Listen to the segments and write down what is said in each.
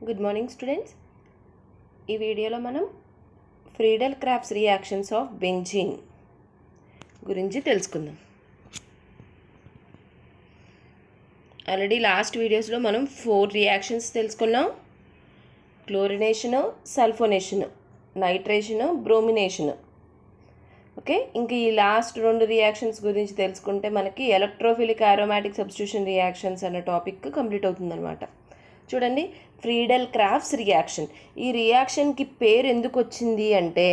Good morning students. ఈ వీడియోలో మనం ఫ్రీడెల్ క్రాఫ్ట్స్ రియాక్షన్స్ ఆఫ్ బెంజీన్ గురించి తెలుసుకుందాం. ఆల్రెడీ లాస్ట్ వీడియోస్లో మనం 4 రియాక్షన్స్ తెలుసుకున్నాం. క్లోరినేషను, సల్ఫోనేషను, నైట్రేషను, బ్రోమినేషను. ఓకే, ఇంక ఈ లాస్ట్ 2 రియాక్షన్స్ గురించి తెలుసుకుంటే మనకి ఎలక్ట్రోఫిలిక్ అరోమాటిక్ సబ్స్టిట్యూషన్ రియాక్షన్స్ అనే టాపిక్ కంప్లీట్ అవుతుందన్నమాట. చూడండి, ఫ్రీడెల్ క్రాఫ్ట్స్ రియాక్షన్. ఈ రియాక్షన్కి పేరు ఎందుకు వచ్చింది అంటే,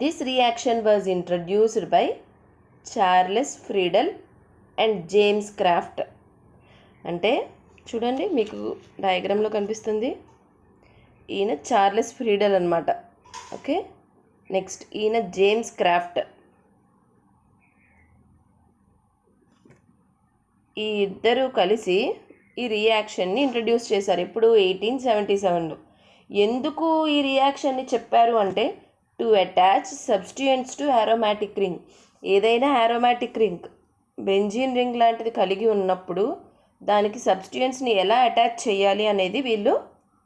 this reaction was introduced by Charles ఫ్రీడెల్ and James craft. అంటే చూడండి, మీకు డయాగ్రామ్లో కనిపిస్తుంది, ఈయన చార్లెస్ ఫ్రీడెల్ అనమాట. ఓకే, నెక్స్ట్ ఈయన జేమ్స్ క్రాఫ్ట్. ఈ ఇద్దరు కలిసి ఈ రియాక్షన్ని ఇంట్రడ్యూస్ చేశారు. ఇప్పుడు 1877లో. ఎందుకు ఈ రియాక్షన్ని చెప్పారు అంటే, to attach substituents to aromatic ring. ఏదైనా అరోమాటిక్ రింగ్ బెంజీన్ రింగ్ లాంటిది కలిగి ఉన్నప్పుడు దానికి సబ్స్టిట్యూయెంట్స్ని ఎలా అటాచ్ చేయాలి అనేది వీళ్ళు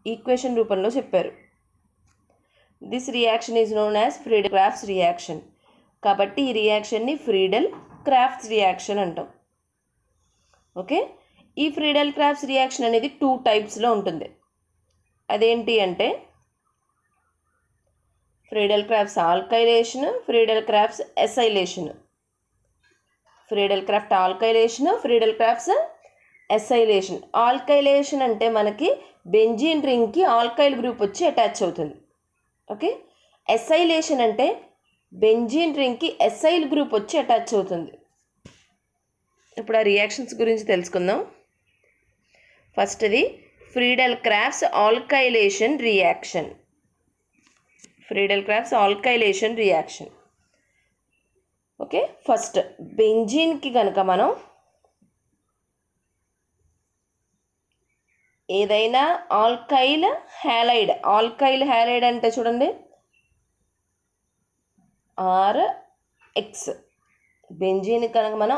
ఈక్వేషన్ రూపంలో చెప్పారు. This reaction is known as ఫ్రీడెల్ crafts reaction. కాబట్టి ఈ రియాక్షన్ని ఫ్రీడెల్ క్రాఫ్ట్స్ రియాక్షన్ అంటాం. ఓకే, ఈ ఫ్రీడెల్ క్రాఫ్ట్స్ రియాక్షన్ అనేది 2 టైప్స్లో ఉంటుంది. అదేంటి అంటే, Friedel Crafts alkylation, Friedel Crafts acylation. Friedel Craft alkylation, Friedel Crafts acylation. Alkylation అంటే మనకి బెంజీన్ రింగ్కి ఆల్కైల్ గ్రూప్ వచ్చి అటాచ్ అవుతుంది. ఓకే, ఎసైలేషన్ అంటే బెంజీన్ రింగ్కి ఎసైల్ గ్రూప్ వచ్చి అటాచ్ అవుతుంది. ఇప్పుడు ఆ రియాక్షన్స్ గురించి తెలుసుకుందాం. ఫస్ట్ది Friedel Crafts alkylation reaction. Friedel Crafts alkylation reaction. Okay, first బెంజీన్కి కనుక మనం ఏదైనా ఆల్కైల్ హ్యాలైడ్. ఆల్కైల్ హ్యాలైడ్ అంటే చూడండి, RX. బెంజీన్ కనుక మనం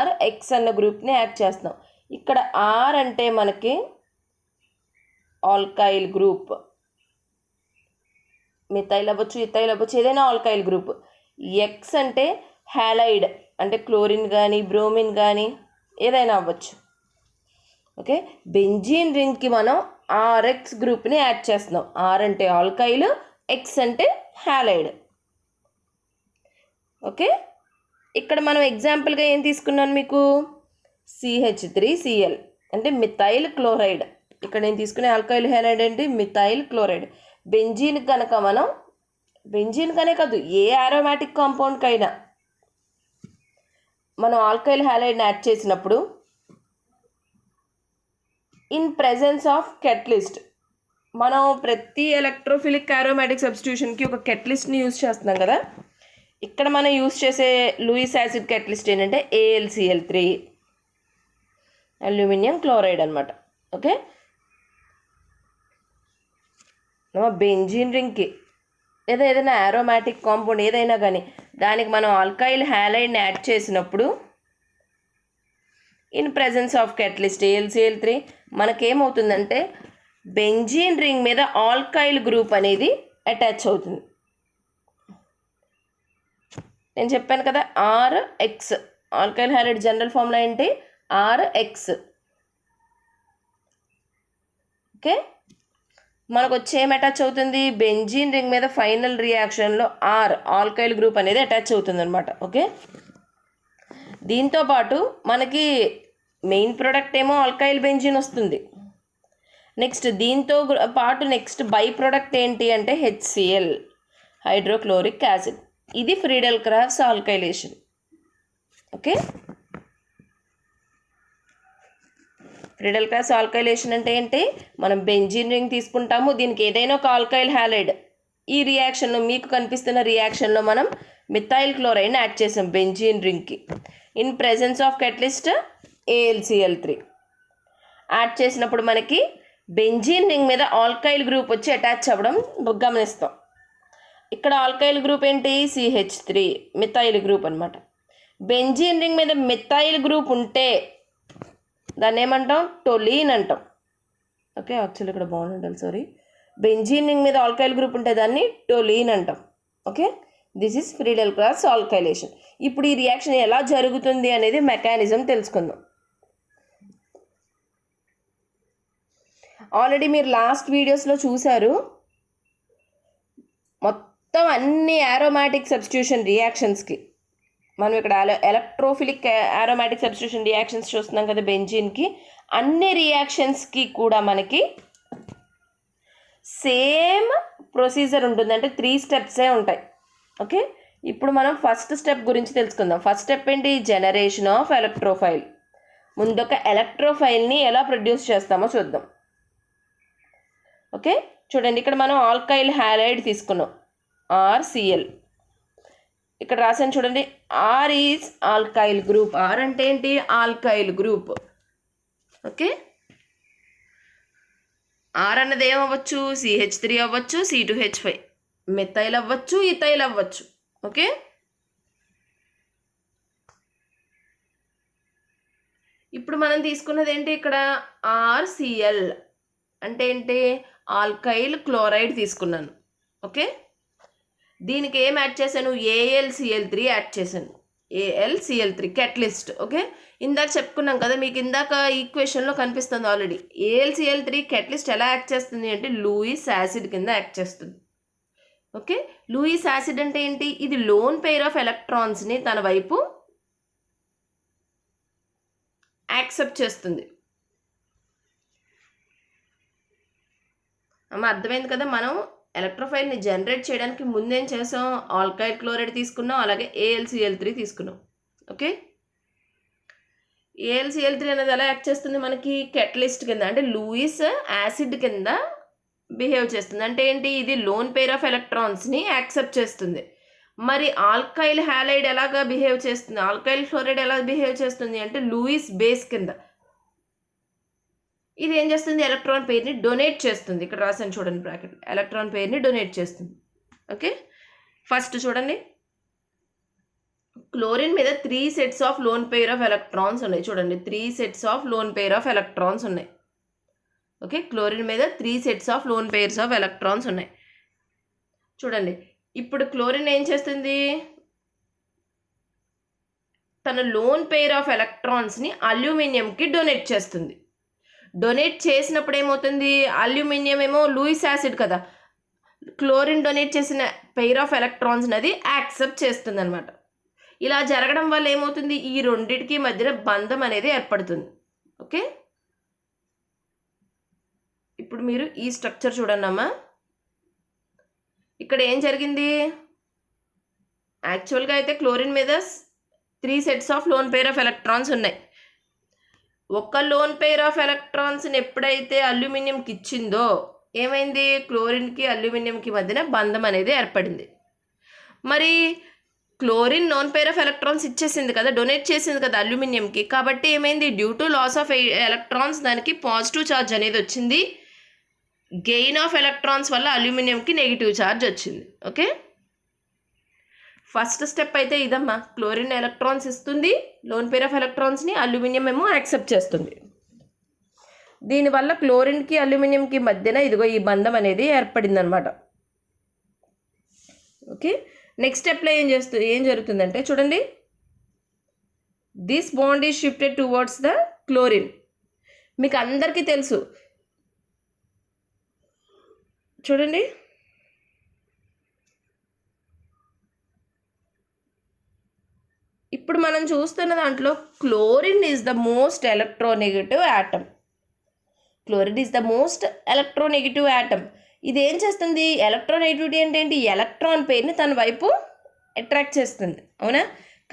RX అన్న గ్రూప్ని యాడ్ చేస్తున్నాం. ఇక్కడ R అంటే మనకి ఆల్కైల్ గ్రూప్, మిథైల్ అవ్వచ్చు, ఇథైల్ అవ్వచ్చు, ఏదైనా ఆల్కైల్ గ్రూప్. X అంటే హ్యాలైడ్, అంటే క్లోరిన్ కానీ బ్రోమిన్ కానీ ఏదైనా అవ్వచ్చు. ఓకే, బెంజీన్ రింగ్కి మనం RX గ్రూప్ని యాడ్ చేస్తున్నాం. R అంటే ఆల్కైల్, X అంటే హ్యాలైడ్. ఓకే, ఇక్కడ మనం ఎగ్జాంపుల్గా ఏం తీసుకున్నాను మీకు, CH3Cl అంటే మిథైల్ క్లోరైడ్. ఇక్కడ నేను తీసుకునే ఆల్కైల్ హ్యాలైడ్ ఏంటి, మిథైల్ క్లోరైడ్. బెంజీన్ కనుక మనం, బెంజీన్ కనే కాదు ఏ అరోమాటిక్ కాంపౌండ్కైనా మనం ఆల్కైల్ హ్యాలైడ్ని యాడ్ చేసినప్పుడు ఇన్ ప్రెజెన్స్ ఆఫ్ కెటలిస్ట్, మనం ప్రతి ఎలక్ట్రోఫిలిక్ అరోమాటిక్ సబ్స్టిట్యూషన్కి ఒక కెటలిస్ట్ని యూజ్ చేస్తున్నాం కదా. ఇక్కడ మనం యూజ్ చేసే లూయిస్ యాసిడ్ కెటలిస్ట్ ఏంటంటే AlCl3, అల్యూమినియం క్లోరైడ్ అనమాట. ఓకే, బెంజీన్ రింగ్కి లేదా ఏదైనా అరోమాటిక్ కాంపౌండ్ ఏదైనా కానీ దానికి మనం ఆల్కైల్ హ్యాలైడ్ని యాడ్ చేసినప్పుడు in presence of catalyst AlCl3 మనకేమవుతుందంటే బెంజీన్ రింగ్ మీద ఆల్కైల్ గ్రూప్ అనేది అటాచ్ అవుతుంది. నేను చెప్పాను కదా, RX alkyl halide general formula ఏంటి, RX. ఓకే, మనకు వచ్చి ఏం అటాచ్ అవుతుంది, బెంజీన్ రింగ్ మీద ఫైనల్ రియాక్షన్లో ఆల్కైల్ గ్రూప్ అనేది అటాచ్ అవుతుంది అనమాట. ఓకే, దీంతోపాటు మనకి మెయిన్ ప్రోడక్ట్ ఏమో ఆల్కైల్ బెంజీన్ వస్తుంది. నెక్స్ట్ దీంతో పాటు నెక్స్ట్ బై ప్రోడక్ట్ ఏంటి అంటే HCl, హైడ్రోక్లోరిక్ యాసిడ్. ఇది Friedel Crafts alkylation. Okay, Friedel Crafts alkylation అంటే ఏంటి, మనం బెంజీన్ రింగ్ తీసుకుంటాము, దీనికి ఏదైనా ఒక ఆల్కైల్ హ్యాలైడ్. ఈ రియాక్షన్లో మీకు కనిపిస్తున్న రియాక్షన్లో మనం మిథైల్ క్లోరైడ్ని యాడ్ చేసాం బెంజీన్ రింగ్కి. In presence of catalyst AlCl3 add చేసినప్పుడు మనకి బెంజీన్ రింగ్ మీద ఆల్కైల్ గ్రూప్ వచ్చి అటాచ్ అవ్వడం గమనిస్తాం. ఇక్కడ ఆల్కైల్ గ్రూప్ ఏంటి, CH3 మిథైల్ గ్రూప్ అనమాట. బెంజీన్ రింగ్ మీద మిథైల్ గ్రూప్ ఉంటే దాన్ని ఏమంటాం, టొలీన్ అంటాం. ఓకే, యాక్చువల్లీ ఇక్కడ బాండ్ ఉండాలి, సారీ. బెంజీన్ రింగ్ మీద ఆల్కైల్ గ్రూప్ ఉంటే దాన్ని టోలీన్ అంటాం. Okay, this is Friedel Crafts alkylation. ఇప్పుడు ఈ రియాక్షన్ ఎలా జరుగుతుంది అనేది మెకానిజం తెలుసుకుందాం. ఆల్రెడీ మీరు లాస్ట్ వీడియోస్లో చూశారు. మొత్తం అన్ని ఆరోమాటిక్ సబ్స్టిట్యూషన్ రియాక్షన్స్కి మనం ఇక్కడ ఎలక్ట్రోఫిలిక్ ఆరోమాటిక్ సబ్స్టిట్యూషన్ రియాక్షన్స్ చూస్తున్నాం కదా బెంజీన్కి. అన్ని రియాక్షన్స్కి కూడా మనకి సేమ్ ప్రొసీజర్ ఉంటుంది, అంటే 3 స్టెప్సే ఉంటాయి. ఓకే, ఇప్పుడు మనం ఫస్ట్ స్టెప్ గురించి తెలుసుకుందాం. ఫస్ట్ స్టెప్ ఏంటి? Generation of electrophile. ముందొక ఎలక్ట్రోఫైల్ని ఎలా ప్రొడ్యూస్ చేస్తామో చూద్దాం. ఓకే, చూడండి, ఇక్కడ మనం ఆల్కైల్ హ్యాలైడ్ తీసుకున్నాం, RCl. ఇక్కడ రాసాను చూడండి, R is alkyl group. R అంటే ఏంటి? Alkyl group. ఓకే, ఆర్ అన్నది ఏమవ్వచ్చు? CH3 అవ్వచ్చు, C2H5, మెథైల్ అవ్వచ్చు, ఇథైల్ అవ్వచ్చు. ఓకే, ఇప్పుడు మనం తీసుకున్నది ఏంటి? ఇక్కడ RCl అంటే ఏంటి? ఆల్కైల్ క్లోరైడ్ తీసుకున్నాను. ఓకే, దీనికి ఏం యాడ్ చేశాను? AlCl3 యాడ్ చేశాను. AlCl3 catalyst. ఓకే, ఇందాక చెప్పుకున్నాం కదా, మీకు ఇందాక ఈక్వేషన్లో కనిపిస్తుంది ఆల్రెడీ. AlCl3 కెటలిస్ట్ ఎలా యాక్ట్ చేస్తుంది అంటే లూయిస్ యాసిడ్ కింద యాక్ట్ చేస్తుంది. ఓకే, లూయిస్ యాసిడ్ అంటే ఏంటి? ఇది లోన్ పెయిర్ ఆఫ్ ఎలక్ట్రాన్స్ని తన వైపు యాక్సెప్ట్ చేస్తుంది. అర్థమైంది కదా? మనం ఎలక్ట్రోఫైల్ని జనరేట్ చేయడానికి ముందేం చేసాం? ఆల్కైల్ క్లోరైడ్ తీసుకున్నాం, అలాగే AlCl3 తీసుకున్నాం. ఓకే, AlCl3 అనేది ఎలా యాక్ట్ చేస్తుంది? మనకి కెటలిస్ట్ కింద, అంటే లూయిస్ యాసిడ్ కింద బిహేవ్ చేస్తుంది. అంటే ఏంటి? ఇది లోన్ పెయిర్ ఆఫ్ ఎలక్ట్రాన్స్ని యాక్సెప్ట్ చేస్తుంది. మరి ఆల్కైల్ హ్యాలైడ్ ఎలాగా బిహేవ్ చేస్తుంది? ఆల్కైల్ క్లోరైడ్ ఎలా బిహేవ్ చేస్తుంది అంటే లూయిస్ బేస్ కింద. ఇది ఏం చేస్తుంది? ఎలక్ట్రాన్ పెయిర్ని డొనేట్ చేస్తుంది. ఇక్కడ రాసాను చూడండి బ్రాకెట్, ఎలక్ట్రాన్ పెయిర్ని డొనేట్ చేస్తుంది. ఓకే, ఫస్ట్ చూడండి, క్లోరిన్ మీద 3 sets of loan pair of electrons ఉన్నాయి. చూడండి, 3 sets of loan pair of electrons ఉన్నాయి. ఓకే, క్లోరిన్ మీద 3 sets of loan pairs of electrons ఉన్నాయి. చూడండి, ఇప్పుడు క్లోరిన్ ఏం చేస్తుంది? తన లోన్ పెయిర్ ఆఫ్ ఎలక్ట్రాన్స్ని అల్యూమినియంకి డొనేట్ చేస్తుంది. డొనేట్ చేసినప్పుడు ఏమవుతుంది? అల్యూమినియం ఏమో లూయిస్ యాసిడ్ కదా, క్లోరిన్ డొనేట్ చేసిన పెయిర్ ఆఫ్ ఎలక్ట్రాన్స్ అది యాక్సెప్ట్ చేస్తుంది అనమాట. ఇలా జరగడం వల్ల ఏమవుతుంది? ఈ రెండింటికి మధ్యన బంధం అనేది ఏర్పడుతుంది. ఓకే, ఇప్పుడు మీరు ఈ స్ట్రక్చర్ చూడండి అమ్మా. ఇక్కడ ఏం జరిగింది? యాక్చువల్గా అయితే క్లోరిన్ మీద 3 sets of loan pair of electrons ఉన్నాయి. ఒక లోన్ పెయిర్ ఆఫ్ ఎలక్ట్రాన్స్ని ఎప్పుడైతే అల్యూమినియంకి ఇచ్చిందో ఏమైంది? క్లోరిన్కి అల్యూమినియంకి మధ్యన బంధం అనేది ఏర్పడింది. మరి chlorine lone pair of electrons ఇచ్చేసింది కదా, డొనేట్ చేసింది కదా అల్యూమినియంకి. కాబట్టి ఏమైంది? Due to loss of electrons దానికి పాజిటివ్ ఛార్జ్ అనేది వచ్చింది. గెయిన్ ఆఫ్ ఎలక్ట్రాన్స్ వల్ల అల్యూమినియంకి నెగిటివ్ ఛార్జ్ వచ్చింది. ఓకే, ఫస్ట్ స్టెప్ అయితే ఇదమ్మా. క్లోరిన్ ఎలక్ట్రాన్స్ ఇస్తుంది, లోన్ పెయిర్ ఆఫ్ ఎలక్ట్రాన్స్ని, అల్యూమినియం ఏమో యాక్సెప్ట్ చేస్తుంది. దీనివల్ల క్లోరిన్కి అల్యూమినియంకి మధ్యన ఇదిగో ఈ బంధం అనేది ఏర్పడింది అనమాట. ఓకే, నెక్స్ట్ స్టెప్లో ఏం జరుగుతుందంటే చూడండి, this bond is shifted towards the chlorine. మీకు అందరికీ తెలుసు చూడండి, ఇప్పుడు మనం చూస్తున్న దాంట్లో chlorine is the most electronegative atom. Chlorine is the most electronegative atom. ఇది ఏం చేస్తుంది? ఎలక్ట్రోనెగటివిటీ అంటే ఏంటి? ఎలక్ట్రాన్ పెయిర్ని తన వైపు అట్రాక్ట్ చేస్తుంది. అవునా?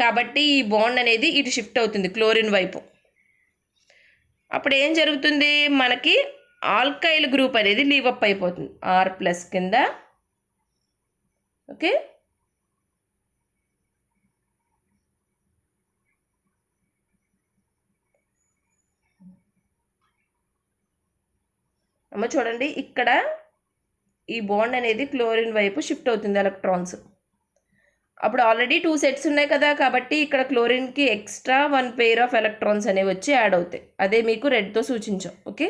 కాబట్టి ఈ బాండ్ అనేది ఇటు షిఫ్ట్ అవుతుంది క్లోరిన్ వైపు. అప్పుడు ఏం జరుగుతుంది? మనకి ఆల్కైల్ గ్రూప్ అనేది లీవప్ అయిపోతుంది R+ కింద. ఓకే, అమ్మ చూడండి, ఇక్కడ ఈ బాండ్ అనేది క్లోరిన్ వైపు షిఫ్ట్ అవుతుంది ఎలక్ట్రాన్స్. అప్పుడు ఆల్రెడీ 2 సెట్స్ ఉన్నాయి కదా, కాబట్టి ఇక్కడ క్లోరిన్కి ఎక్స్ట్రా 1 పెయిర్ ఆఫ్ ఎలక్ట్రాన్స్ అనేవి వచ్చి యాడ్ అవుతాయి. అదే మీకు రెడ్తో సూచించాం. ఓకే,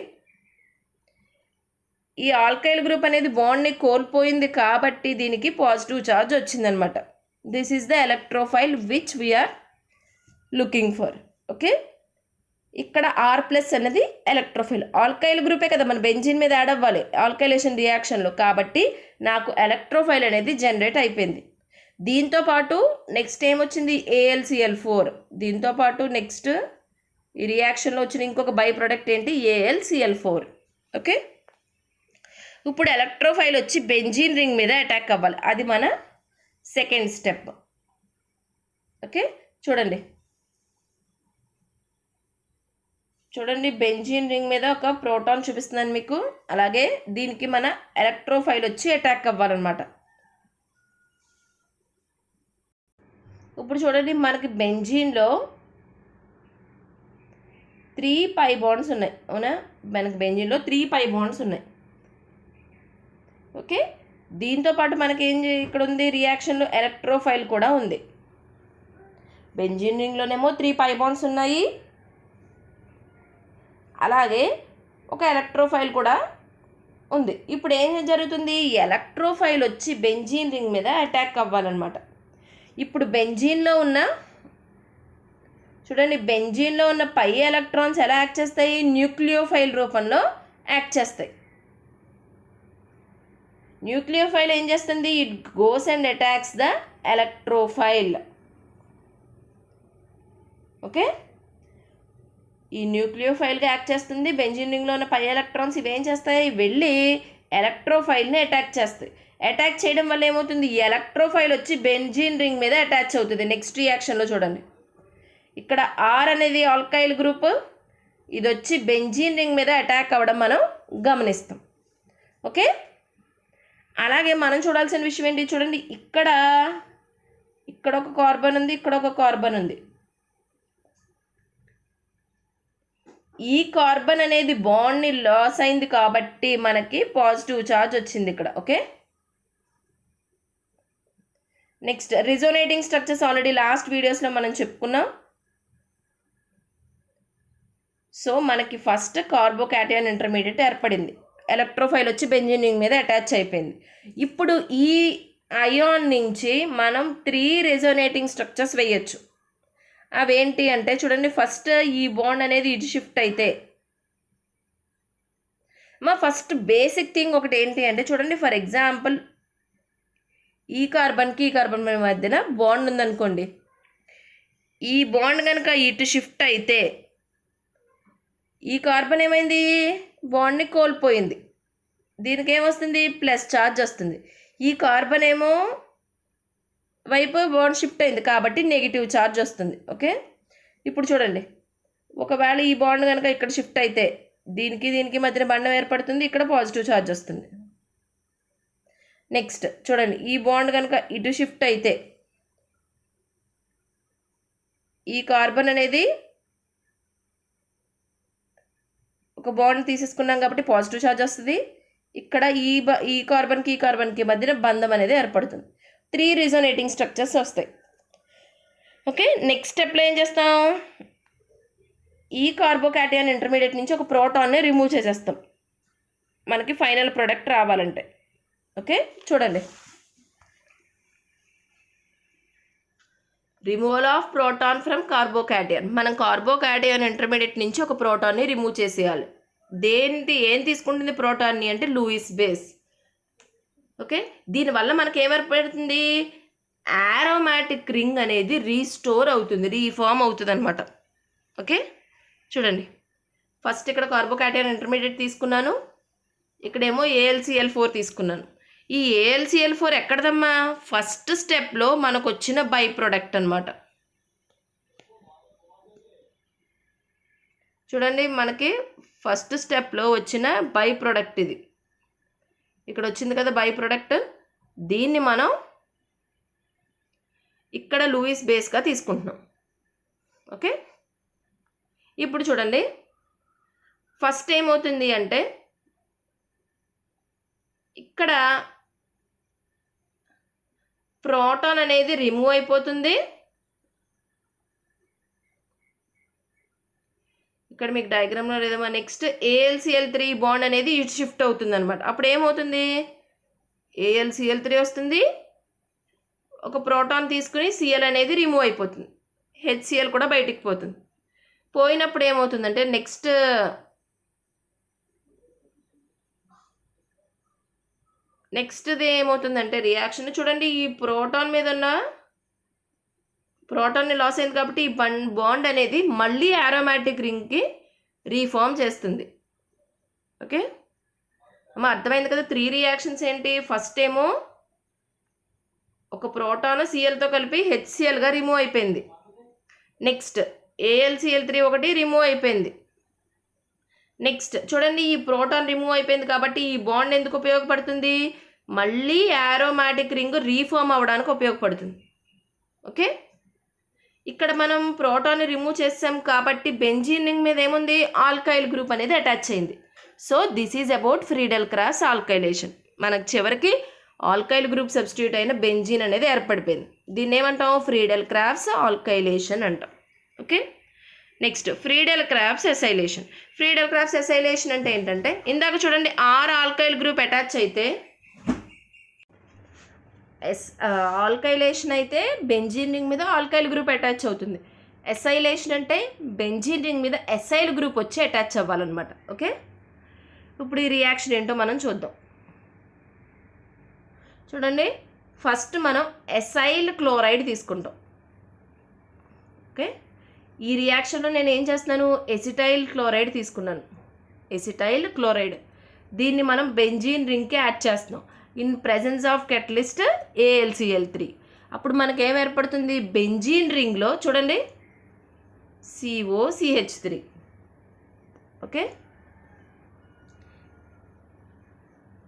ఈ ఆల్కైల్ గ్రూప్ అనేది బాండ్ని కోల్పోయింది కాబట్టి దీనికి పాజిటివ్ ఛార్జ్ వచ్చిందనమాట. This is the electrophile which we're looking for. Okay, ఇక్కడ R+ అనేది ఎలక్ట్రోఫైల్. ఆల్కైల్ గ్రూపే కదా మన బెంజిన్ మీద యాడ్ అవ్వాలి ఆల్కైలేషన్ రియాక్షన్లో, కాబట్టి నాకు ఎలక్ట్రోఫైల్ అనేది జనరేట్ అయిపోయింది. దీంతో పాటు నెక్స్ట్ ఏమొచ్చింది AlCl4. దీంతో పాటు నెక్స్ట్ ఈ రియాక్షన్లో వచ్చిన ఇంకొక బై ప్రోడక్ట్ ఏంటి AlCl4. ఓకే, ఇప్పుడు ఎలక్ట్రోఫైల్ వచ్చి బెంజీన్ రింగ్ మీద అటాక్ అవ్వాలి, అది మన సెకండ్ స్టెప్. ఓకే, చూడండి బెంజీన్ రింగ్ మీద ఒక ప్రోటాన్ చూపిస్తున్నాను మీకు. అలాగే దీనికి మన ఎలక్ట్రోఫైల్ వచ్చి అటాక్ అవ్వాలన్నమాట. ఇప్పుడు చూడండి మనకి బెంజీన్లో 3 పై బాండ్స్ ఉన్నాయి, అవునా? మనకి బెంజీన్లో 3 పై బాండ్స్ ఉన్నాయి. ఓకే, దీంతో పాటు మనకి ఇక్కడ ఉంది రియాక్షన్లో ఎలక్ట్రోఫైల్ కూడా ఉంది. బెంజీన్ రింగ్లోనేమో 3 పై బాండ్స్ ఉన్నాయి, అలాగే ఒక ఎలక్ట్రోఫైల్ కూడా ఉంది. ఇప్పుడు ఏం జరుగుతుంది, ఎలక్ట్రోఫైల్ వచ్చి బెంజీన్ రింగ్ మీద అటాక్ అవ్వాలన్నమాట. ఇప్పుడు బెంజీన్లో ఉన్న పై ఎలక్ట్రాన్స్ ఎలా యాక్ట్ చేస్తాయి, న్యూక్లియోఫైల్ రూపంలో యాక్ట్ చేస్తాయి. న్యూక్లియోఫైల్ ఏం చేస్తుంది, it goes and attacks the electrophile. Okay, ఈ న్యూక్లియోఫైల్గా యాక్ట్ చేస్తుంది. బెంజీన్ రింగ్లో ఉన్న పై ఎలక్ట్రాన్స్ ఇవేం చేస్తాయి, వెళ్ళి ఎలక్ట్రోఫైల్ని అటాక్ చేస్తాయి. అటాక్ చేయడం వల్ల ఏమవుతుంది, ఎలక్ట్రోఫైల్ వచ్చి బెంజీన్ రింగ్ మీద అటాచ్ అవుతుంది. నెక్స్ట్ రియాక్షన్లో చూడండి, ఇక్కడ R అనేది ఆల్కైల్ గ్రూప్, ఇది వచ్చి బెంజీన్ రింగ్ మీద అటాక్ అవ్వడం మనం గమనిస్తాం. ఓకే, అలాగే మనం చూడాల్సిన విషయం ఏంటి, చూడండి ఇక్కడ ఒక కార్బన్ ఉంది, ఇక్కడ ఒక కార్బన్ ఉంది. ఈ కార్బన్ అనేది బాండ్ని లాస్ అయింది కాబట్టి మనకి పాజిటివ్ ఛార్జ్ వచ్చింది ఇక్కడ. Okay, next resonating structures already last వీడియోస్లో మనం చెప్పుకున్నాం. సో మనకి ఫస్ట్ కార్బోకాటయాన్ ఇంటర్మీడియట్ ఏర్పడింది, ఎలక్ట్రోఫైల్ వచ్చి బెంజీన్ రింగ్ మీద అటాచ్ అయిపోయింది. ఇప్పుడు ఈ అయాన్ నుంచి మనం 3 రెజోనేటింగ్ స్ట్రక్చర్స్ వేయచ్చు. అవేంటి అంటే చూడండి, ఫస్ట్ ఈ బాండ్ అనేది ఇటు షిఫ్ట్ అయితే ఫస్ట్ బేసిక్ థింగ్ ఒకటి ఏంటి అంటే చూడండి, ఫర్ ఎగ్జాంపుల్ ఈ కార్బన్కి మధ్యన బాండ్ ఉందనుకోండి, ఈ బాండ్ కనుక ఇటు షిఫ్ట్ అయితే ఈ కార్బన్ ఏమైంది, బాండ్ని కోల్పోయింది. దీనికి ఏమొస్తుంది, ప్లస్ ఛార్జ్ వస్తుంది. ఈ కార్బన్ ఏమో వైపు బాండ్ షిఫ్ట్ అయింది కాబట్టి నెగిటివ్ ఛార్జ్ వస్తుంది. ఓకే, ఇప్పుడు చూడండి, ఒకవేళ ఈ బాండ్ కనుక ఇక్కడ షిఫ్ట్ అయితే దీనికి మధ్యన బంధం ఏర్పడుతుంది, ఇక్కడ పాజిటివ్ ఛార్జ్ వస్తుంది. నెక్స్ట్ చూడండి, ఈ బాండ్ కనుక ఇటు షిఫ్ట్ అయితే ఈ కార్బన్ అనేది ఒక బాండ్ తీసేసుకున్నాం కాబట్టి పాజిటివ్ ఛార్జ్ వస్తుంది. ఇక్కడ ఈ కార్బన్కి మధ్యన బంధం అనేది ఏర్పడుతుంది. 3 రిజోనేటింగ్ స్ట్రక్చర్స్ వస్తాయి. ఓకే, నెక్స్ట్ స్టెప్లో ఏం చేస్తాం, ఈ కార్బోకాటయాన్ ఇంటర్మీడియట్ నుంచి ఒక ప్రోటాన్ని రిమూవ్ చేసేస్తాం మనకి ఫైనల్ ప్రోడక్ట్ రావాలంటే. ఓకే, చూడండి, removal of proton from carbocation. మనం కార్బోకాటయాన్ ఇంటర్మీడియట్ నుంచి ఒక ప్రోటాన్ని రిమూవ్ చేసేయాలి. ఏం తీసుకుంటుంది ప్రోటాన్ని అంటే లూయిస్ బేస్. ఓకే, దీనివల్ల మనకి ఏమేర్పడుతుంది, ఆరోమాటిక్ రింగ్ అనేది రీస్టోర్ అవుతుంది, రీఫామ్ అవుతుంది అనమాట. ఓకే, చూడండి, ఫస్ట్ ఇక్కడ కార్బోకాటయాన్ ఇంటర్మీడియట్ తీసుకున్నాను, ఇక్కడేమో AlCl4 తీసుకున్నాను. ఈ AlCl4 ఎక్కడదమ్మా, ఫస్ట్ స్టెప్లో మనకు వచ్చిన బై ప్రోడక్ట్ అనమాట. చూడండి, మనకి ఫస్ట్ స్టెప్లో వచ్చిన బై ప్రోడక్ట్ ఇది. ఇక్కడ వచ్చింది కదా బై ప్రోడక్ట్, దీన్ని మనం ఇక్కడ లూయిస్ బేస్గా తీసుకుంటున్నాం. ఓకే, ఇప్పుడు చూడండి, ఫస్ట్ ఏమవుతుంది అంటే ఇక్కడ ప్రోటాన్ అనేది రిమూవ్ అయిపోతుంది, ఇక్కడ మీకు డయాగ్రామ్లో లేదమ్మా. నెక్స్ట్ AlCl3 బాండ్ అనేది ఇటు షిఫ్ట్ అవుతుంది అనమాట. అప్పుడు ఏమవుతుంది, AlCl3 వస్తుంది, ఒక ప్రోటాన్ తీసుకుని Cl అనేది రిమూవ్ అయిపోతుంది, HCl కూడా బయటికి పోతుంది. పోయినప్పుడు ఏమవుతుందంటే నెక్స్ట్ది ఏమవుతుందంటే రియాక్షన్ చూడండి, ఈ ప్రోటాన్ మీద ఉన్న ప్రోటాన్ని లాస్ అయింది కాబట్టి ఈ బాండ్ అనేది మళ్ళీ ఆరోమాటిక్ రింగ్కి రీఫార్మ్ చేస్తుంది. ఓకే అమ్మ, అర్థమైంది కదా. 3 రియాక్షన్స్ ఏంటి, ఫస్ట్ ఏమో ఒక ప్రోటాన్ Clతో కలిపి HClగా రిమూవ్ అయిపోయింది. నెక్స్ట్ AlCl3 ఒకటి రిమూవ్ అయిపోయింది. నెక్స్ట్ చూడండి, ఈ ప్రోటాన్ రిమూవ్ అయిపోయింది కాబట్టి ఈ బాండ్ ఎందుకు ఉపయోగపడుతుంది, మళ్ళీ ఆరోమాటిక్ రింగ్ రీఫార్మ్ అవ్వడానికి ఉపయోగపడుతుంది. ఓకే, ఇక్కడ మనం ప్రోటాన్ని రిమూవ్ చేసాం కాబట్టి బెంజీన్ రింగ్ మీద ఏముంది, ఆల్కైల్ గ్రూప్ అనేది అటాచ్ అయింది. So this is about Friedel Crafts alkylation. మనకు చివరికి ఆల్కైల్ గ్రూప్ సబ్స్టిట్యూట్ అయిన బెంజీన్ అనేది ఏర్పడిపోయింది. దీన్ని ఏమంటాం, ఫ్రీడెల్ క్రాస్ ఆల్కైలేషన్ అంటాం. Okay, next Friedel Crafts acylation. Friedel Crafts acylation అంటే ఏంటంటే, ఇందాక చూడండి 6 ఆల్కైల్ గ్రూప్ అటాచ్ అయితే ఆల్కైలేషన్ అయితే బెంజీన్ రింగ్ మీద ఆల్కైల్ గ్రూప్ అటాచ్ అవుతుంది. ఎసైలేషన్ అంటే బెంజీన్ రింగ్ మీద ఎసైల్ గ్రూప్ వచ్చి అటాచ్ అవ్వాలన్నమాట. ఓకే, ఇప్పుడు ఈ రియాక్షన్ ఏంటో మనం చూద్దాం. చూడండి, ఫస్ట్ మనం ఎసైల్ క్లోరైడ్ తీసుకుంటాం. ఓకే, ఈ రియాక్షన్లో నేను ఏం చేస్తున్నాను, ఎసిటైల్ క్లోరైడ్ తీసుకున్నాను. ఎసిటైల్ క్లోరైడ్ దీన్ని మనం బెంజీన్ రింగ్కి యాడ్ చేస్తున్నాం in presence of catalyst AlCl3. అప్పుడు మనకు ఏం ఏర్పడుతుంది, బెంజీన్ రింగ్లో చూడండి COCH3. ఓకే,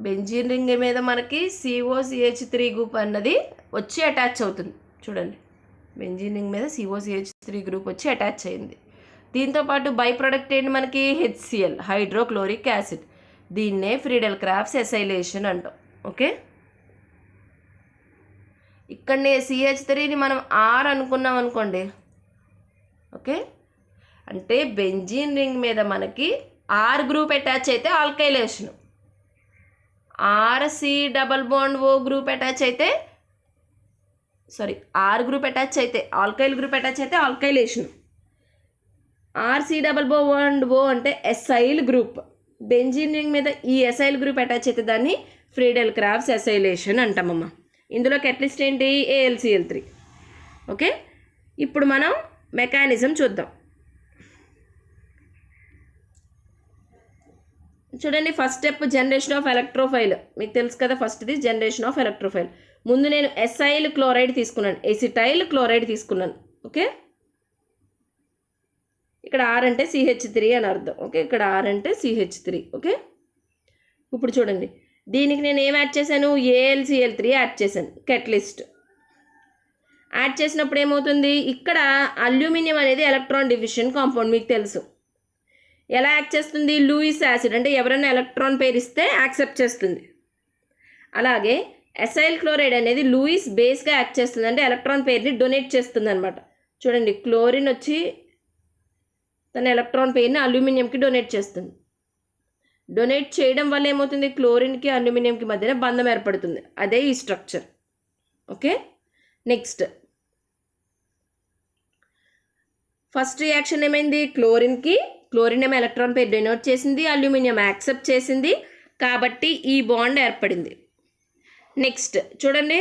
బెంజీన్ రింగ్ మీద మనకి COCH3 గ్రూప్ అన్నది వచ్చి అటాచ్ అవుతుంది. చూడండి, బెంజీన్ రింగ్ మీద COCH3 గ్రూప్ వచ్చి అటాచ్ అయింది. దీంతోపాటు బై ప్రొడక్ట్ ఏంటి మనకి, HCl హైడ్రోక్లోరిక్ యాసిడ్. దీన్నే ఫ్రీడెల్ క్రాఫ్స్ ఎసైలేషన్ అంటాం. ఓకే, ఇక్కడనే CH3ని మనం R అనుకున్నాం అనుకోండి. ఓకే, అంటే బెంజీన్ రింగ్ మీద మనకి R గ్రూప్ అటాచ్ అయితే alkylation, RC double bond O group attach అయితే R గ్రూప్ అటాచ్ అయితే ఆల్కైల్ గ్రూప్ అటాచ్ అయితే alkylation, RC double bond O అంటే ఎసైల్ గ్రూప్. బెంజీన్ రింగ్ మీద ఈ ఎసైల్ గ్రూప్ అటాచ్ అయితే దాన్ని ఫ్రీడెల్ క్రాఫ్స్ ఎసైలేషన్ అంటామమ్మా. ఇందులో కెటలిస్ట్ ఏంటి, AlCl3. ఓకే, ఇప్పుడు మనం మెకానిజం చూద్దాం. చూడండి, first step generation of electrophile. మీకు తెలుసు కదా, ఫస్ట్ది జనరేషన్ ఆఫ్ ఎలక్ట్రోఫైల్. ముందు నేను ఎసైల్ క్లోరైడ్ తీసుకున్నాను, ఎసిటైల్ క్లోరైడ్ తీసుకున్నాను. ఓకే, ఇక్కడ R అంటే CH3 అని అర్థం. ఓకే, ఇక్కడ R అంటే CH3. ఓకే, ఇప్పుడు చూడండి, దీనికి నేను ఏం యాడ్ చేశాను, AlCl3 యాడ్ చేశాను. కెటలిస్ట్ యాడ్ చేసినప్పుడు ఏమవుతుంది, ఇక్కడ అల్యూమినియం అనేది ఎలక్ట్రాన్ డివిజన్ కాంపౌండ్ మీకు తెలుసు. ఎలా యాక్ట్ చేస్తుంది, లూయిస్ యాసిడ్ అంటే ఎవరైనా ఎలక్ట్రాన్ పేర్ ఇస్తే యాక్సెప్ట్ చేస్తుంది. అలాగే ఎసైల్ క్లోరైడ్ అనేది లూయిస్ బేస్గా యాక్ట్ చేస్తుంది, అంటే ఎలక్ట్రాన్ పేర్ని డొనేట్ చేస్తుంది అనమాట. చూడండి, క్లోరిన్ వచ్చి తన ఎలక్ట్రాన్ పేర్ని అల్యూమినియంకి డొనేట్ చేస్తుంది. డొనేట్ చేయడం వల్ల ఏమవుతుంది, క్లోరిన్కి అల్యూమినియంకి మధ్యన బంధం ఏర్పడుతుంది. అదే ఈ structure. Okay, next first reaction ఏమైంది, క్లోరిన్ ఏమో ఎలక్ట్రాన్ పేర్ డొనేట్ చేసింది, అల్యూమినియం యాక్సెప్ట్ చేసింది, కాబట్టి ఈ బాండ్ ఏర్పడింది. నెక్స్ట్ చూడండి,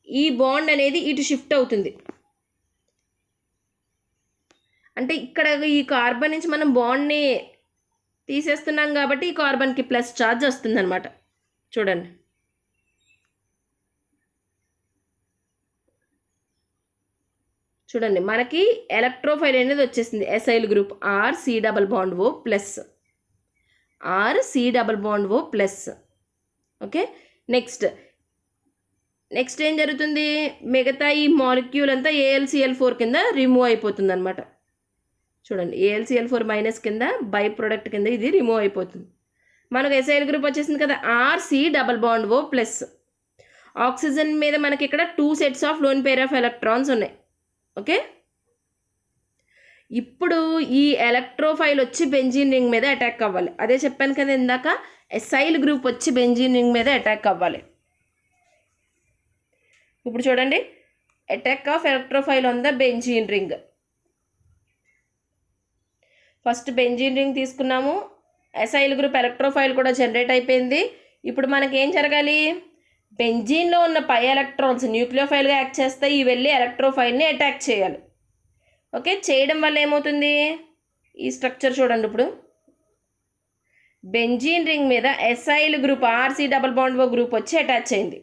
ఈ బాండ్ అనేది ఇటు షిఫ్ట్ అవుతుంది. అంటే ఇక్కడ ఈ కార్బన్ నుంచి మనం బాండ్ని తీసేస్తున్నాం కాబట్టి ఈ కార్బన్కి ప్లస్ ఛార్జ్ వస్తుంది అనమాట. చూడండి, చూడండి మనకి ఎలక్ట్రోఫైల్ అనేది వచ్చేసింది, acyl group RC double bond O plus, RC double bond O plus. Okay, next ఏం జరుగుతుంది, మిగతా ఈ మాలిక్యూల్ అంతా AlCl4 కింద రిమూవ్ అయిపోతుంది అనమాట. చూడండి, AlCl4 మైనస్ కింద బై ప్రొడక్ట్ కింద ఇది రిమూవ్ అయిపోతుంది. మనకు ఎసైల్ గ్రూప్ వచ్చేసింది కదా, RC double bond O plus. Oxygen మీద మనకి ఇక్కడ 2 sets of lone pair of electrons ఉన్నాయి. ఓకే, ఇప్పుడు ఈ ఎలక్ట్రోఫైల్ వచ్చి బెంజీన్ రింగ్ మీద అటాక్ అవ్వాలి. అదే చెప్పాను కదా ఇందాక, ఎసైల్ గ్రూప్ వచ్చి బెంజీన్ రింగ్ మీద అటాక్ అవ్వాలి. ఇప్పుడు చూడండి, attack of electrophile on the benzene ring. First benzene ring తీసుకున్నాము, ఎసైల్ గ్రూప్ ఎలక్ట్రోఫైల్ కూడా జనరేట్ అయిపోయింది. ఇప్పుడు మనకి ఏం జరగాలి, బెంజీన్లో ఉన్న పై ఎలక్ట్రాన్స్ న్యూక్లియోఫైల్గా యాక్ట్ చేస్తాయి, ఇవి వెళ్ళి ఎలక్ట్రోఫైల్ని అటాక్ చేయాలి. ఓకే, చేయడం వల్ల ఏమవుతుంది, ఈ స్ట్రక్చర్ చూడండి. ఇప్పుడు బెంజీన్ రింగ్ మీద acyl group RC double bond O group వచ్చి అటాచ్ అయింది.